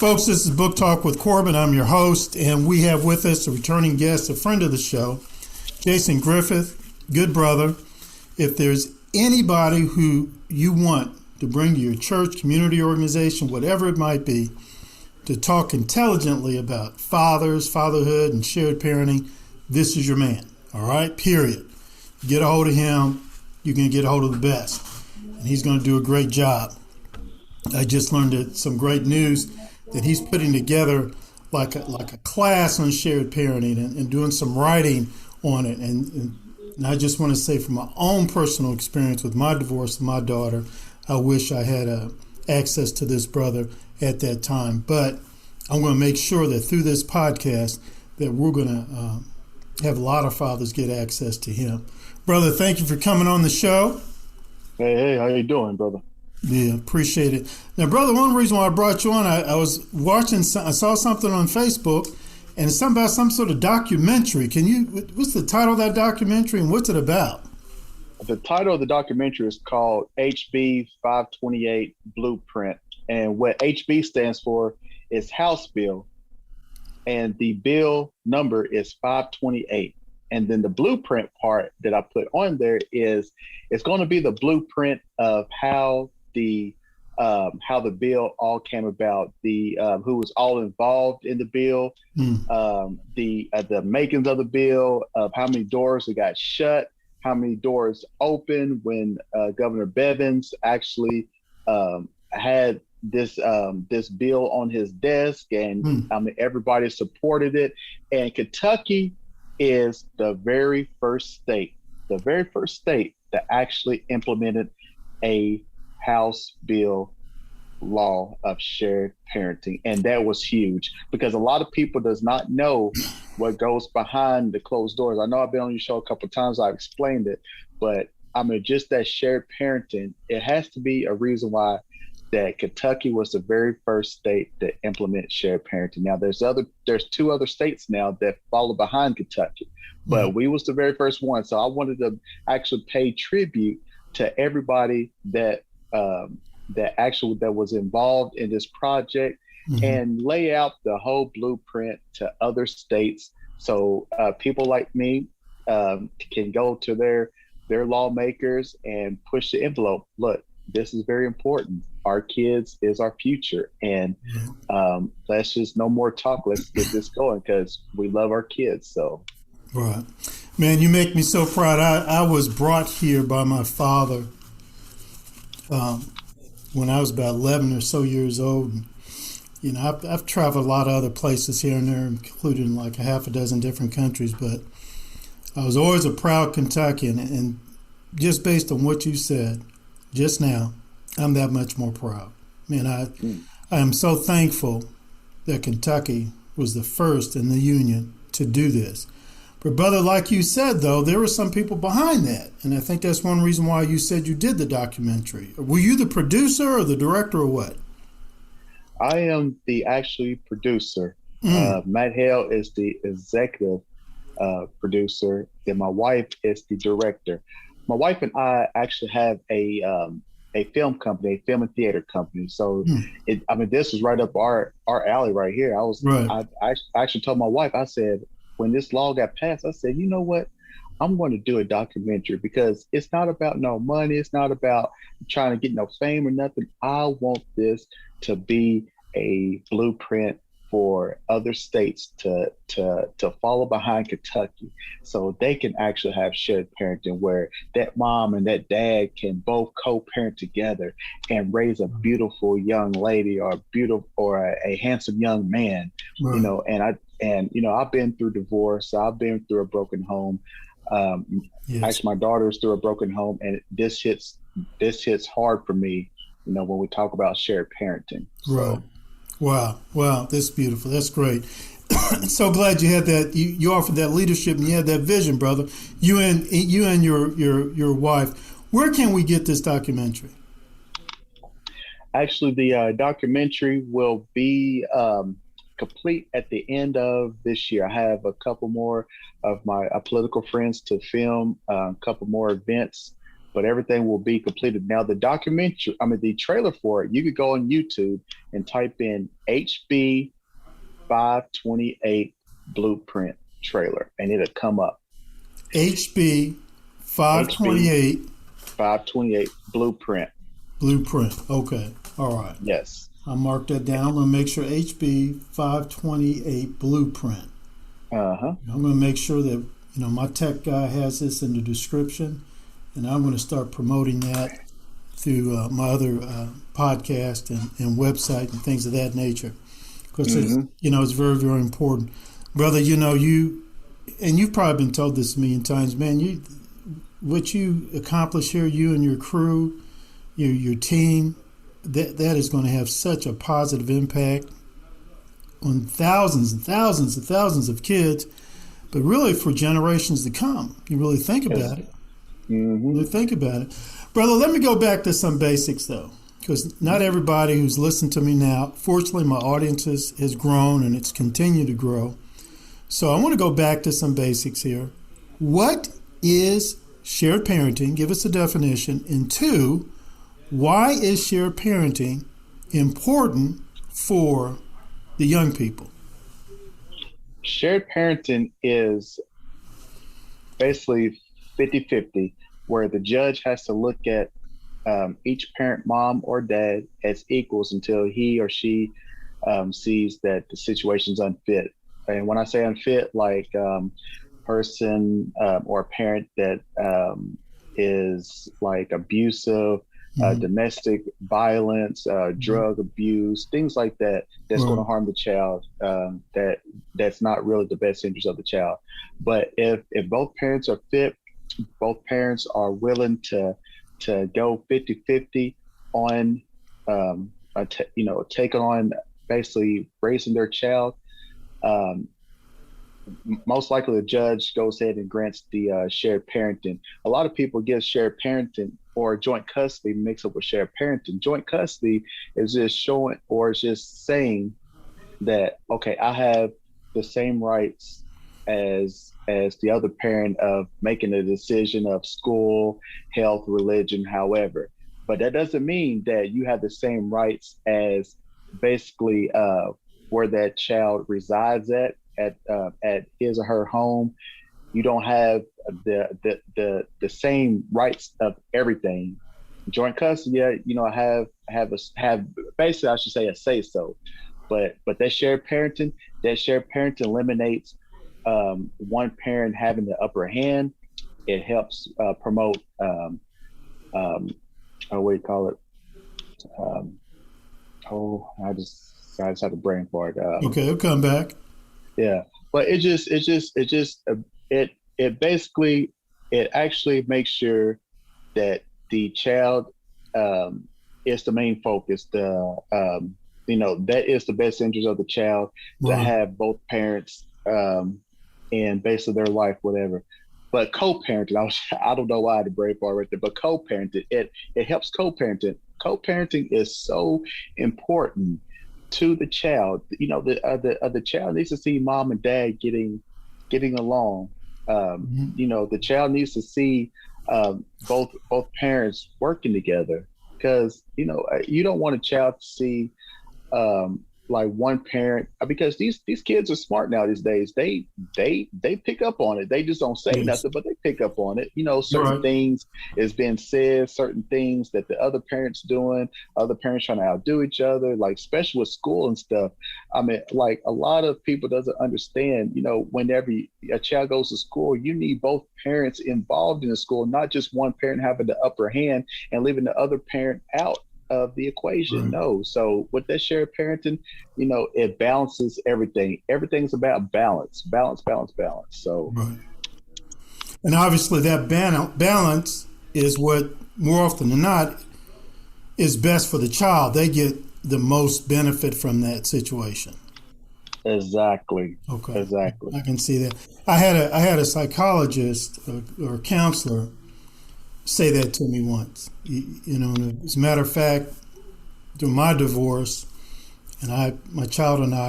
Folks, this is Book Talk with Corbin. I'm your host, and we have with us a returning guest, a friend of the show, Jason Griffith, good brother. If there's anybody who you want to bring to your church, community organization, whatever it might be, to talk intelligently about fathers, fatherhood, and shared parenting, this is your man, all right, period. Get a hold of him, you're going to get a hold of the best, and he's going to do a great job. I just learned some great news that he's putting together like a class on shared parenting and doing some writing on it. And I just want to say from my own personal experience with my divorce of my daughter, I wish I had access to this brother at that time. But I'm going to make sure that through this podcast that we're going to have a lot of fathers get access to him. Brother, thank you for coming on the show. Hey, how you doing, brother? Yeah, appreciate it. Now, brother, one reason why I brought you on, I was watching, I saw something on Facebook, and it's something about some sort of documentary. What's the title of that documentary, and what's it about? The title of the documentary is called HB 528 Blueprint, and what HB stands for is House Bill, and the bill number is 528. And then the blueprint part that I put on there is it's going to be the blueprint of how the bill all came about, the who was all involved in the bill, the makings of the bill, of how many doors that got shut, how many doors opened when Governor Bevin actually had this bill on his desk, and everybody supported it. And Kentucky is the very first state that actually implemented a House bill law of shared parenting. And that was huge because a lot of people does not know what goes behind the closed doors. I know I've been on your show a couple of times, I've explained it, but I mean, just that shared parenting, it has to be a reason why that Kentucky was the very first state to implement shared parenting. Now there's two other states now that follow behind Kentucky, but we was the very first one. So I wanted to actually pay tribute to everybody that was involved in this project and lay out the whole blueprint to other states. So people like me can go to their lawmakers and push the envelope. Look, this is very important. Our kids is our future, and let's just no more talk. Let's get this going because we love our kids. So, right, man, you make me so proud. I was brought here by my father when I was about 11 or so years old. And, I've traveled a lot of other places here and there, including like a half a dozen different countries. But I was always a proud Kentuckian, and just based on what you said just now, I'm that much more proud. Man, I am so thankful that Kentucky was the first in the Union to do this. But brother, like you said, though, there were some people behind that. And I think that's one reason why you said you did the documentary. Were you the producer or the director or what? I am the actually producer. Matt Hale is the executive producer, and my wife is the director. My wife and I actually have a film company, a film and theater company. So, this is right up our alley right here. I actually told my wife, I said, when this law got passed, I said, you know what? I'm going to do a documentary because it's not about no money. It's not about trying to get no fame or nothing. I want this to be a blueprint for other states to follow behind Kentucky, so they can actually have shared parenting where that mom and that dad can both co-parent together and raise a beautiful young lady or a handsome young man. Right. I've been through divorce. I've been through a broken home. Actually, my daughter's through a broken home, and this hits hard for me. When we talk about shared parenting. Right. Wow, that's beautiful. That's great. So glad you had that. You offered that leadership and you had that vision, brother. You and your wife. Where can we get this documentary? Actually, the documentary will be complete at the end of this year. I have a couple more of my political friends to film, a couple more events but everything will be completed. Now, the trailer for it, you could go on YouTube and type in HB 528 blueprint trailer, and it'll come up. HB 528 528 blueprint. Blueprint. Okay. All right. Yes. I'll mark that down. I'm going to make sure HB 528 blueprint. Uh-huh. I'm going to make sure that my tech guy has this in the description, and I'm going to start promoting that through my other podcast and website and things of that nature, because it's very, very important, brother. You've probably been told this a million times, man. What you accomplish here, you and your crew, your team, that is going to have such a positive impact on thousands and thousands and thousands of kids, but really for generations to come. You really think about it. Mm-hmm. Really think about it. Brother, let me go back to some basics, though, because not everybody who's listened to me now, fortunately, my audience has grown and it's continued to grow. So I want to go back to some basics here. What is shared parenting? Give us a definition. And two, why is shared parenting important for the young people? Shared parenting is basically 50-50, where the judge has to look at each parent, mom or dad, as equals until he or she sees that the situation's unfit. And when I say unfit, like person or parent that is like abusive, domestic violence, drug abuse, things like that, that's going to harm the child, that's not really the best interest of the child. But if both parents are fit, both parents are willing to go 50-50 on, taking on basically raising their child, most likely the judge goes ahead and grants the shared parenting. A lot of people get shared parenting or joint custody mixed up with shared parenting. Joint custody is just showing, or it's just saying that, okay, I have the same rights as the other parent of making a decision of school, health, religion, however. But that doesn't mean that you have the same rights as basically where that child resides at his or her home. You don't have the same rights of everything. Joint custody, have basically, I should say, a say so. But that shared parenting eliminates one parent having the upper hand. It helps promote what do you call it? I just had a brain fart. Okay, it'll come back. Yeah, but it basically actually makes sure that the child is the main focus. That is the best interest of the child, to have both parents in basically their life, whatever. But co-parenting, I don't know why I had a brain fart right there, but co-parenting, it helps co-parenting. Co-parenting is so important to the child. The child needs to see mom and dad getting along. The child needs to see both parents working together, because you don't want a child to see like one parent, because these kids are smart now these days. They pick up on it. They just don't say nothing, but they pick up on it. Certain things is being said, certain things that the other parents doing, other parents trying to outdo each other, like especially with school and stuff. I mean, like a lot of people doesn't understand, whenever a child goes to school, you need both parents involved in the school, not just one parent having the upper hand and leaving the other parent out of the equation. No. So with that shared parenting, it balances everything. Everything's about balance. So and obviously that balance is what, more often than not, is best for the child. They get the most benefit from that situation. Exactly. Okay. Exactly. I can see that. I had a psychologist or counselor say that to me once. As a matter of fact, through my divorce, and I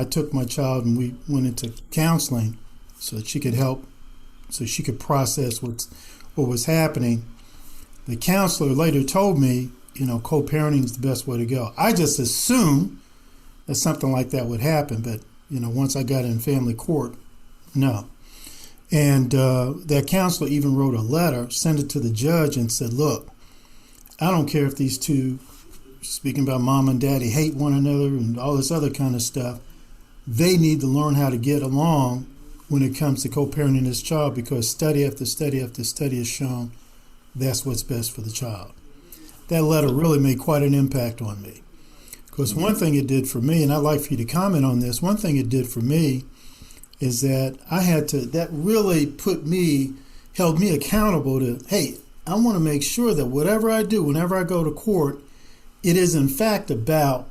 took my child and we went into counseling so that she could help, so she could process what was happening. The counselor later told me, co-parenting is the best way to go. I just assumed that something like that would happen, but, once I got in family court, no. And that counselor even wrote a letter, sent it to the judge and said, look, I don't care if these two, speaking about mom and daddy, hate one another and all this other kind of stuff. They need to learn how to get along when it comes to co-parenting this child, because study after study after study has shown that's what's best for the child. That letter really made quite an impact on me. Because one thing it did for me, and I'd like for you to comment on this, one thing it did for me is that that really held me accountable to, hey, I want to make sure that whatever I do, whenever I go to court, it is in fact about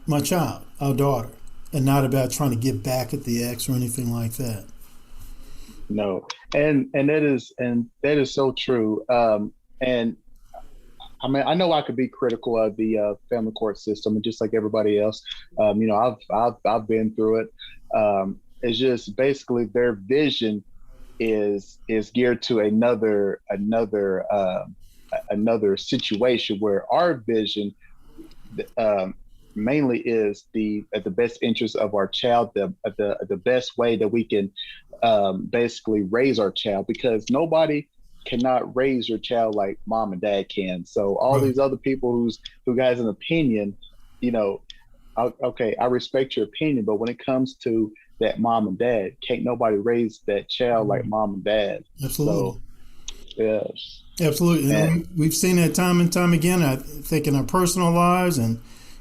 my child, our daughter, and not about trying to get back at the ex or anything like that. No, and that is so true. And I mean, I know I could be critical of the family court system, and just like everybody else, I've been through it. It's just basically their vision is geared to another situation, where our vision mainly is the best interest of our child, the best way that we can basically raise our child, because nobody cannot raise your child like mom and dad can. So all these other people who has an opinion, okay, I respect your opinion, but when it comes to that mom and dad, can't nobody raise that child like mom and dad. Absolutely. So, yes. Absolutely. And we've seen that time and time again, I think, in our personal lives, and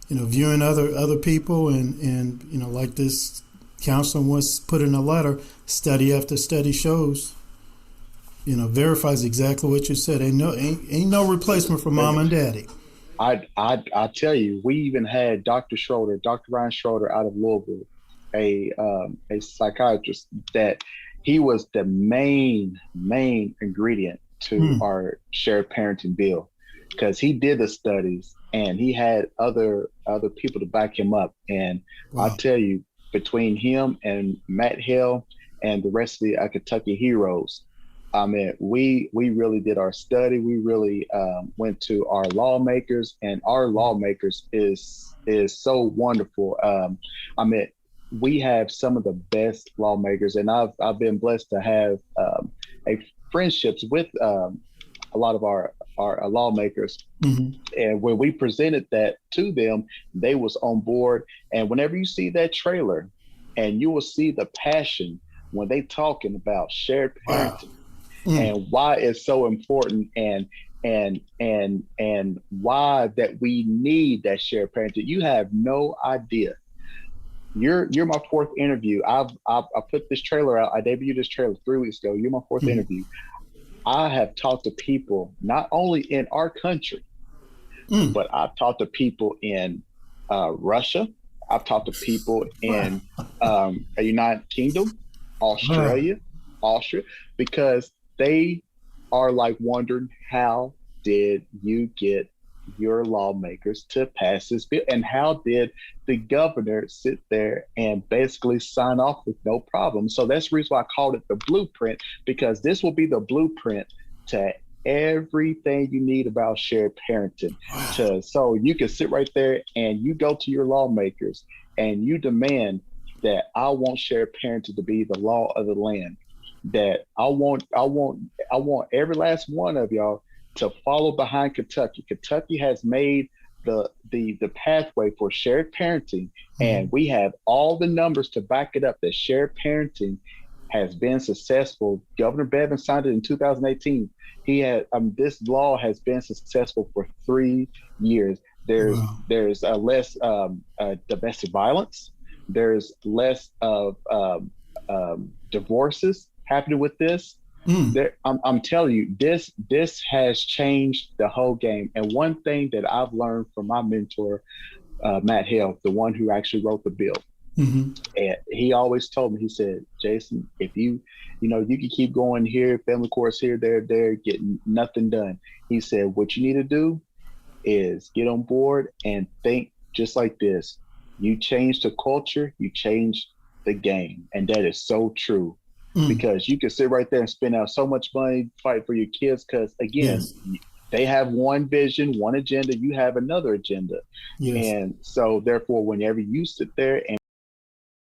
viewing other people, and like this counselor once put in a letter, study after study shows, verifies exactly what you said. Ain't no replacement for mom and daddy. I tell you, we even had Dr. Ryan Schroeder out of Louisville, a psychiatrist, that he was the main ingredient to our shared parenting bill, because he did the studies and he had other people to back him up. And I tell you, between him and Matt Hale and the rest of the Kentucky heroes, I mean, we really did our study. We really went to our lawmakers, and our lawmakers is so wonderful. I mean, we have some of the best lawmakers, and I've been blessed to have friendships with a lot of our lawmakers. And when we presented that to them, they was on board. And whenever you see that trailer, and you will see the passion when they talking about shared parenting and why it's so important, and why that we need that shared parenting. You have no idea. You're my fourth interview. I put this trailer out. I debuted this trailer 3 weeks ago. You're my fourth interview. I have talked to people not only in our country, but I've talked to people in Russia. I've talked to people in the United Kingdom, Australia, because they are like wondering, how did you get your lawmakers to pass this bill? And how did the governor sit there and basically sign off with no problem? So that's the reason why I called it the blueprint, because this will be the blueprint to everything you need about shared parenting. So you can sit right there and you go to your lawmakers and you demand that I want shared parenting to be the law of the land. That I want every last one of y'all to follow behind Kentucky. Kentucky has made the pathway for shared parenting, and we have all the numbers to back it up that shared parenting has been successful. Governor Bevin signed it in 2018. He had this law has been successful for 3 years. There's less domestic violence. There's less of divorces happening with this. I'm telling you, this has changed the whole game. And one thing that I've learned from my mentor, Matt Hale, the one who actually wrote the bill, and he always told me, he said, Jason, if you can keep going here, family courts here, there, getting nothing done. He said, what you need to do is get on board and think just like this. You change the culture, you change the game. And that is so true. Because you can sit right there and spend out so much money fighting for your kids. Because again, They have one vision, one agenda, you have another agenda. Yes. And so therefore, whenever you sit there and